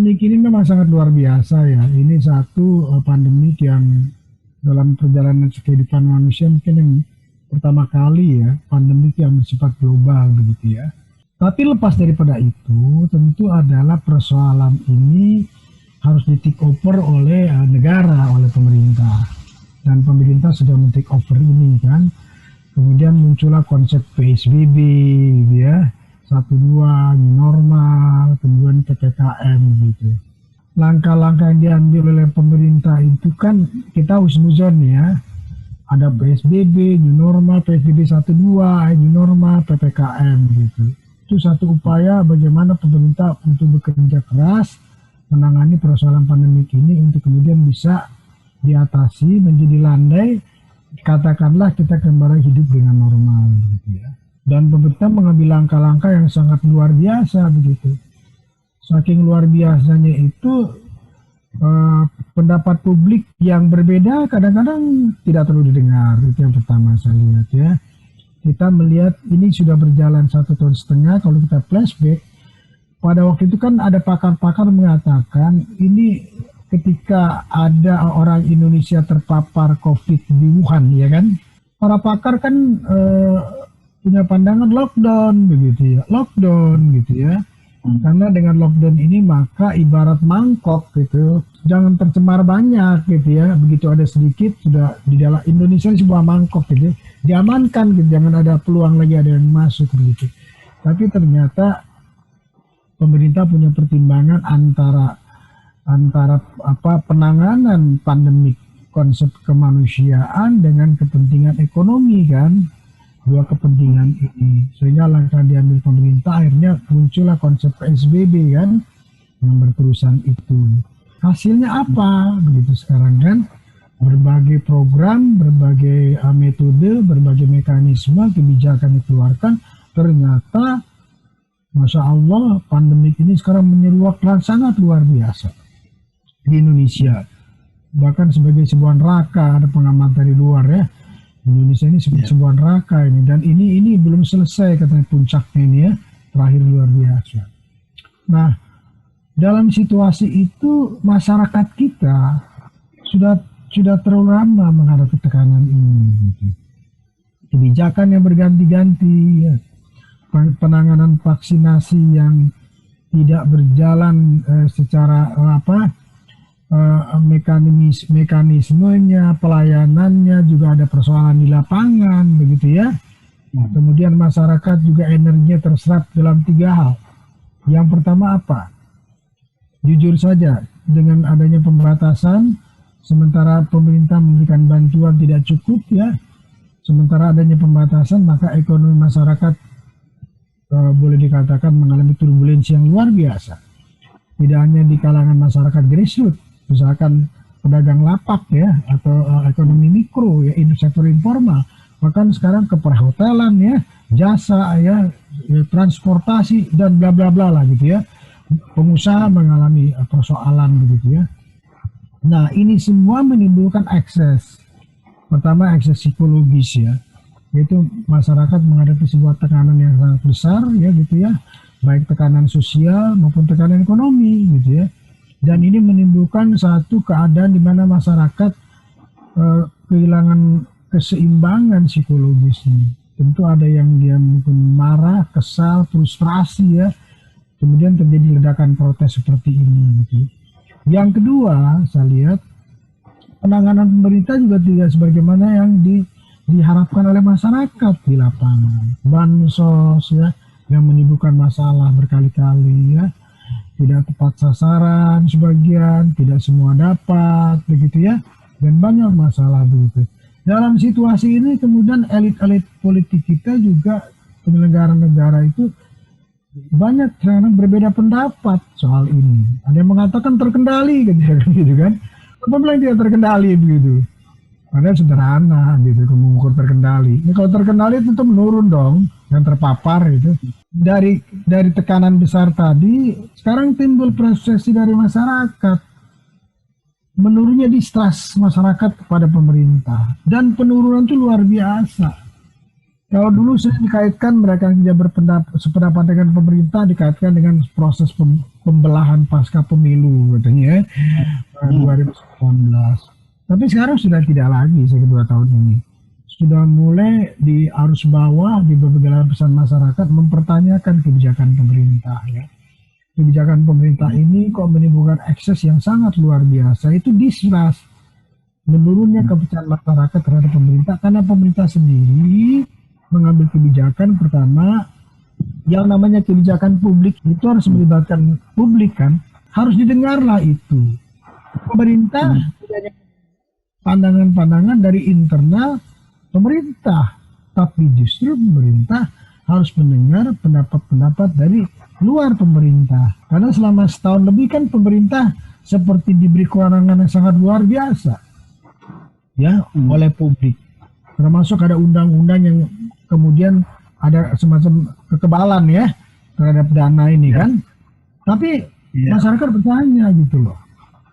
ini memang sangat luar biasa ya. Ini satu pandemik yang dalam perjalanan kehidupan manusia mungkin yang pertama kali ya, pandemik yang bersifat global begitu ya. Tapi lepas daripada itu, tentu adalah persoalan ini harus di-take over oleh negara, oleh pemerintah. Dan pemerintah sudah men-take over ini kan. Kemudian muncullah konsep PSBB gitu ya. 1, 2, new normal, kemudian PPKM gitu. Langkah-langkah yang diambil oleh pemerintah itu kan kita husnuzon ya. Ada PSBB, new normal, PSBB 1, 2, new normal, PPKM gitu. Itu satu upaya bagaimana pemerintah untuk bekerja keras menangani persoalan pandemik ini untuk kemudian bisa diatasi, menjadi landai, katakanlah kita kembali hidup dengan normal gitu ya. Dan pemerintah mengambil langkah-langkah yang sangat luar biasa begitu. Saking luar biasanya itu pendapat publik yang berbeda kadang-kadang tidak terlalu didengar. Itu yang pertama saya lihat ya. Kita melihat ini sudah berjalan 1,5 tahun. Kalau kita flashback, pada waktu itu kan ada pakar-pakar mengatakan ini ketika ada orang Indonesia terpapar COVID di Wuhan ya kan. Para pakar kan punya pandangan lockdown begitu ya, lockdown gitu ya. Karena dengan lockdown ini maka ibarat mangkok gitu, jangan tercemar banyak gitu ya. Begitu ada sedikit sudah di dalam Indonesia ini sebuah mangkok gitu, diamankan gitu, jangan ada peluang lagi ada yang masuk begitu. Tapi ternyata pemerintah punya pertimbangan antara penanganan pandemik konsep kemanusiaan dengan kepentingan ekonomi kan. Dua kepentingan ini sehingga langkah diambil pemerintah akhirnya muncullah konsep PSBB kan yang berterusan itu. Hasilnya apa begitu sekarang kan, berbagai program, berbagai metode, berbagai mekanisme kebijakan dikeluarkan. Ternyata Masya Allah pandemik ini sekarang menyeruak sangat luar biasa di Indonesia, bahkan sebagai sebuah neraka. Ada pengamat dari luar ya, Indonesia ini sebuah neraka ini, dan ini belum selesai katanya puncaknya ini ya, terakhir luar biasa. Nah, dalam situasi itu masyarakat kita sudah terlalu lama menghadapi tekanan ini. Gitu. Kebijakan yang berganti-ganti, ya. Penanganan vaksinasi yang tidak berjalan secara mekanismenya, pelayanannya juga ada persoalan di lapangan begitu ya. Kemudian masyarakat juga energinya terserap dalam 3 hal. Yang pertama apa? Jujur saja, dengan adanya pembatasan, sementara pemerintah memberikan bantuan tidak cukup ya, sementara adanya pembatasan maka ekonomi masyarakat boleh dikatakan mengalami turbulensi yang luar biasa. Tidak hanya di kalangan masyarakat grassroots, misalkan pedagang lapak ya, atau ekonomi mikro ya, sektor informal, bahkan sekarang ke perhotelan ya, jasa ya, transportasi dan bla bla bla lah gitu ya. Pengusaha mengalami persoalan begitu ya. Nah, ini semua menimbulkan ekses. Pertama ekses psikologis ya, yaitu masyarakat menghadapi sebuah tekanan yang sangat besar ya gitu ya, baik tekanan sosial maupun tekanan ekonomi gitu ya. Dan ini menimbulkan satu keadaan di mana masyarakat kehilangan keseimbangan psikologisnya. Tentu ada yang dia mungkin marah, kesal, frustrasi ya. Kemudian terjadi ledakan protes seperti ini gitu. Yang kedua, saya lihat penanganan pemerintah juga tidak sebagaimana yang diharapkan oleh masyarakat di lapangan. Bansos ya, yang menimbulkan masalah berkali-kali ya, tidak tepat sasaran sebagian, tidak semua dapat begitu ya, dan banyak masalah begitu. Dalam situasi ini kemudian elit-elit politik kita juga, penyelenggara negara itu banyak sekarang berbeda pendapat soal ini. Ada yang mengatakan terkendali gitu kan, apa bilang tidak terkendali begitu. Padahal sederhana gitu, mengukur terkendali. Ini kalau terkendali tentu menurun dong yang terpapar itu. Dari tekanan besar tadi, sekarang timbul persepsi dari masyarakat. Menurunnya distrust masyarakat kepada pemerintah. Dan penurunan itu luar biasa. Kalau dulu sering dikaitkan mereka yang tidak sependapat dengan pemerintah, dikaitkan dengan proses pembelahan pasca pemilu katanya 2019. Tapi sekarang sudah tidak lagi kedua tahun ini. Sudah mulai di arus bawah di berbagai lapisan masyarakat mempertanyakan kebijakan pemerintah ya. Kebijakan pemerintah ini kok menimbulkan ekses yang sangat luar biasa. Itu distrust, menurunnya kepercayaan masyarakat terhadap pemerintah karena pemerintah sendiri mengambil kebijakan. Pertama, yang namanya kebijakan publik itu harus melibatkan publik kan, harus didengarlah itu. Pemerintah punya pandangan-pandangan dari internal pemerintah, tapi justru pemerintah harus mendengar pendapat-pendapat dari luar pemerintah. Karena selama setahun lebih kan pemerintah seperti diberi kewenangan yang sangat luar biasa ya oleh publik. Termasuk ada undang-undang yang kemudian ada semacam kekebalan ya terhadap dana ini kan. Tapi masyarakat bertanya gitu loh,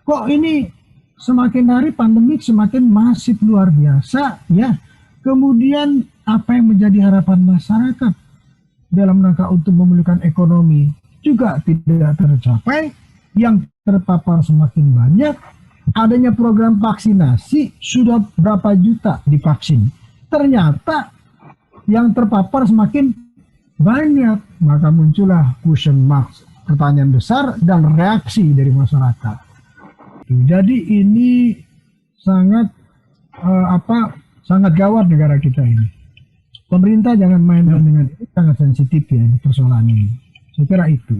kok ini semakin hari pandemik semakin masif luar biasa ya. Kemudian apa yang menjadi harapan masyarakat dalam rangka untuk memulihkan ekonomi juga tidak tercapai, yang terpapar semakin banyak, adanya program vaksinasi sudah berapa juta divaksin, ternyata yang terpapar semakin banyak, maka muncullah question mark, pertanyaan besar dan reaksi dari masyarakat. Jadi ini sangat sangat gawat negara kita ini. Pemerintah jangan main dengan itu, sangat sensitif ya persoalan ini. Saya kira itu.